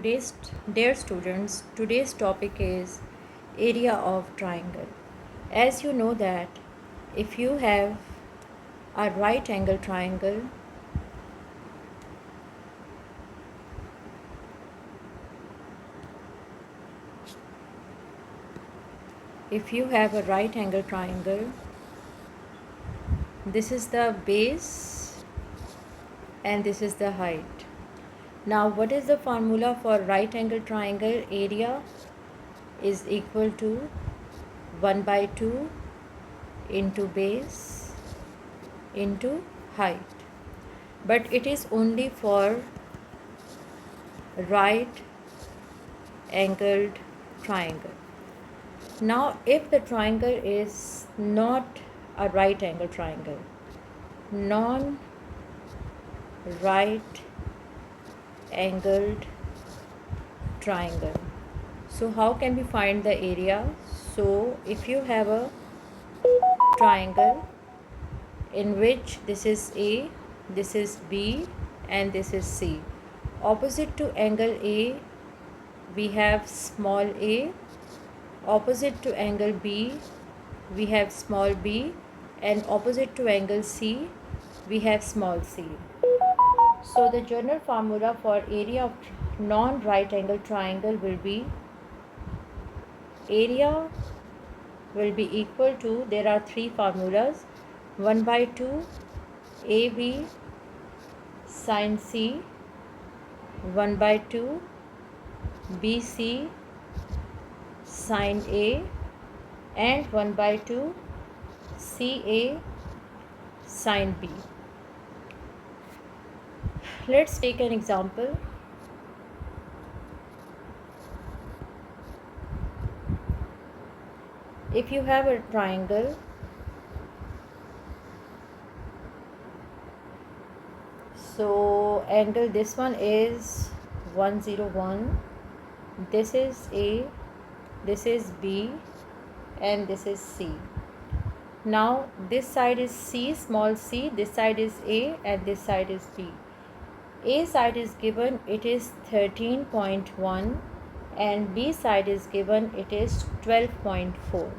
Dear students, today's topic is area of triangle. As you know that if you have a right angle triangle, this is the base and this is the height. Now what is the formula for right angle triangle? Area is equal to 1 by 2 into base into height, but it is only for right angled triangle. Now if the triangle is not a right angle triangle, non right angled triangle, so how can we find the area? So if you have a triangle in which this is A, this is B and this is C, opposite to angle A we have small a, opposite to angle B we have small b, and opposite to angle C we have small c. So the general formula for area of non-right angle triangle will be area will be equal to, there are three formulas, 1 by 2 AB sin C, 1 by 2 BC sin A, and 1 by 2 CA sin B. Let's take an example. If you have a triangle, so angle, this one is 101, this is A, this is B and this is C. Now this side is C, small c, this side is A and this side is B. A side is given, it is 13.1 and B side is given, it is 12.4.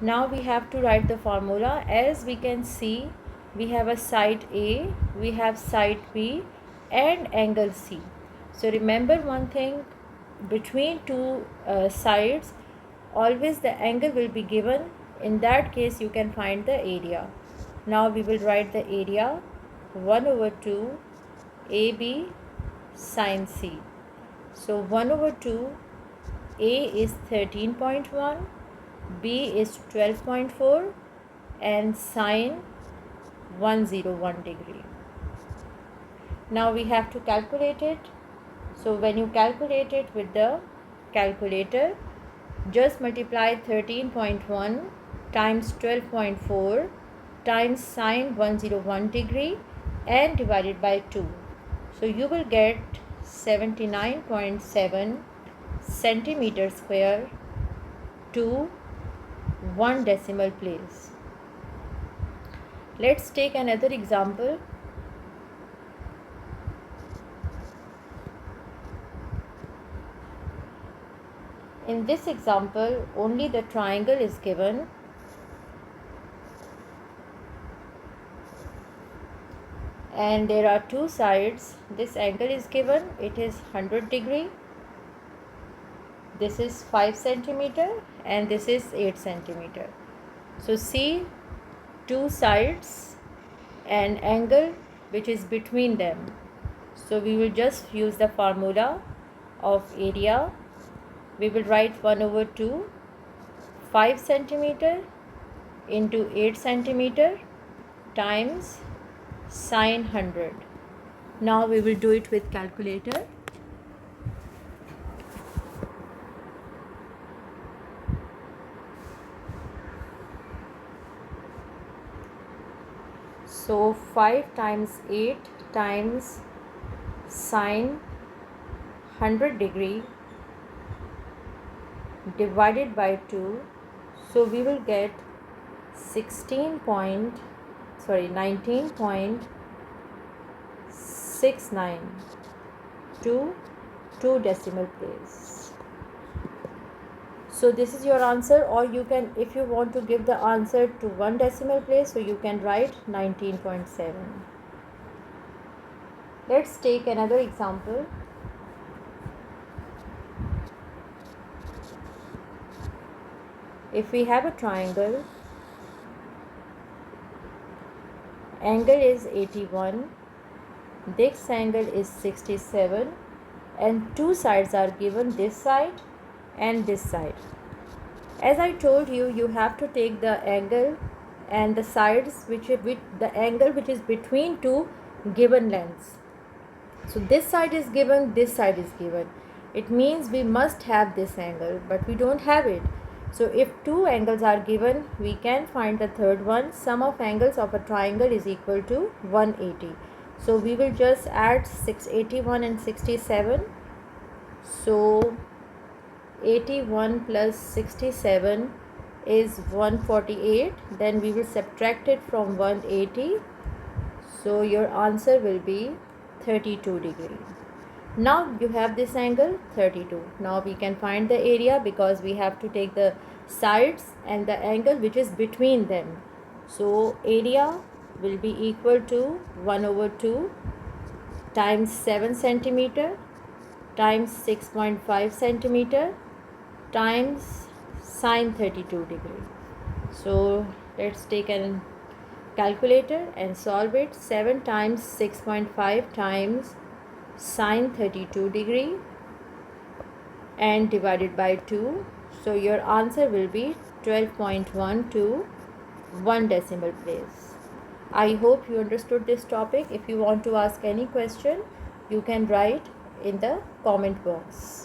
Now we have to write the formula. As we can see, we have a side A, we have side B and angle C. So remember one thing, between two sides always the angle will be given. In that case you can find the area. Now we will write the area 1 over 2 AB sin C. So 1 over 2, A is 13.1, B is 12.4 and sine 101 degree. Now we have to calculate it. So when you calculate it with the calculator, just multiply 13.1 times 12.4 times sine 101 degree and divided by 2. So you will get 79.7 centimeter square to 1 decimal place. Let's take another example. In this example, only the triangle is given and there are two sides. This angle is given, it is 100 degree. This is 5 centimeter and this is 8 centimeter. So see two sides and angle which is between them. So we will just use the formula of area. We will write 1 over 2 5 centimeter into 8 centimeter times sine 100. Now we will do it with calculator. So 5 times 8 times sine 100 degree divided by 2, so we will get 19.69 to 2 decimal place. So this is your answer, or you can, if you want to give the answer to 1 decimal place, so you can write 19.7. Let's take another example. If we have a triangle, angle is 81, this angle is 67, and two sides are given, this side and this side. As I told you, you have to take the angle and the sides which the angle which is between two given lengths. So this side is given, this side is given. It means we must have this angle, but we don't have it. So if two angles are given, we can find the third one. Sum of angles of a triangle is equal to 180. So we will just add 681 and 67. So 81 plus 67 is 148. Then we will subtract it from 180. So your answer will be 32 degree. Now you have this angle 32. Now we can find the area, because we have to take the sides and the angle which is between them. So area will be equal to 1 over 2 times 7 centimeter times 6.5 centimeter times sine 32 degree. So let's take a calculator and solve it. 7 times 6.5 times sine 32 degree and divided by 2. So your answer will be 12.1 to 1 decimal place. I hope you understood this topic. If you want to ask any question, you can write in the comment box.